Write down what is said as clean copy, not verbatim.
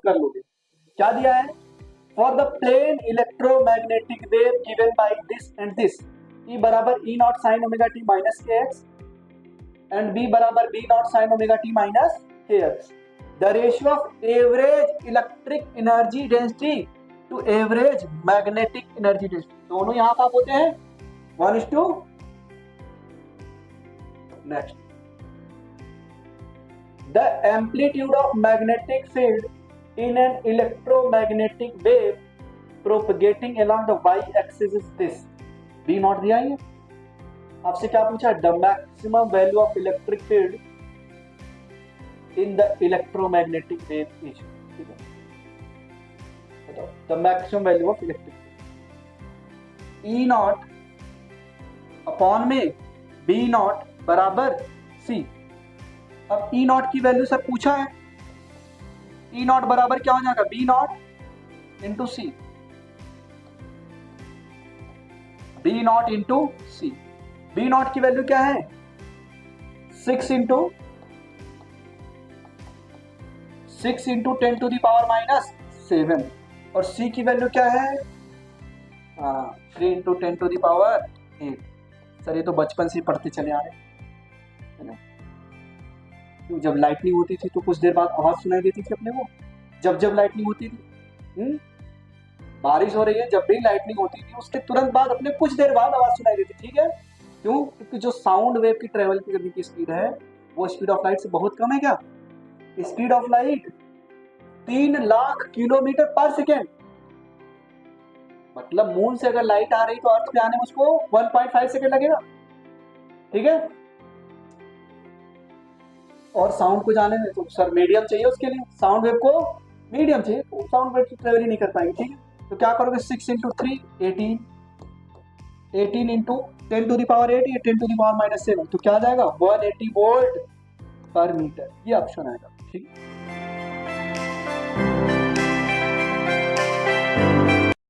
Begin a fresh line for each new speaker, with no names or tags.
कर लोगे। क्या दिया है? For the plane electromagnetic wave given by this and this, E बराबर E naught sine omega t minus k x and B बराबर B naught sine omega t minus k x. The ratio of average electric energy density to average magnetic energy density, दोनों यहाँ पर होते हैं 1:. Next, the amplitude of magnetic field in an electromagnetic wave propagating along the y-axis is this. B not दिया है। आपसे क्या पूछा? the maximum value of electric field in the electromagnetic wave is. ठीक है, बताओ the maximum value of electric field E not upon में B not बराबर C। अब E नॉट की वैल्यू सर पूछा है, E नॉट बराबर क्या हो जाएगा? B not into C, B not into C. B not की वैल्यू क्या है? 6 into 10 to the power minus 7, और C की वैल्यू क्या है? 3 into 10 to the power 8। Sir ये तो बचपन से पढ़ते चले आ रहे हैं ना। जब लाइटनिंग होती थी तो कुछ देर बाद आवाज सुनाई देती थी अपने को, जब लाइटनिंग होती थी, बारिश हो रही है, जब भी लाइटनिंग होती थी उसके तुरंत बाद अपने कुछ देर बाद आवाज सुनाई देती। ठीक है, क्यों? क्योंकि जो साउंड वेव की ट्रेवल करने की स्पीड है वो स्पीड ऑफ लाइट से बहुत कम है। क्या speed of light? 3 lakh kilometre पर सेकेंड। मतलब मून से अगर लाइट आ रही तो अर्थ पे आने में उसको 1.5 सेकेंड लगेगा। ठीक है, और साउंड को जाने में तो सर मीडियम चाहिए उसके लिए, साउंड वेव को मीडियम चाहिए, तो साउंड वेव ट्रेवल ही नहीं कर पाएंगे। ठीक है, तो क्या करोगे? 6 into 3 18, 18 into 10 to the power 8, 10 to the power minus 7, तो क्या आ जाएगा? 180 वोल्ट पर मीटर। ये ऑप्शन आएगा। ठीक है।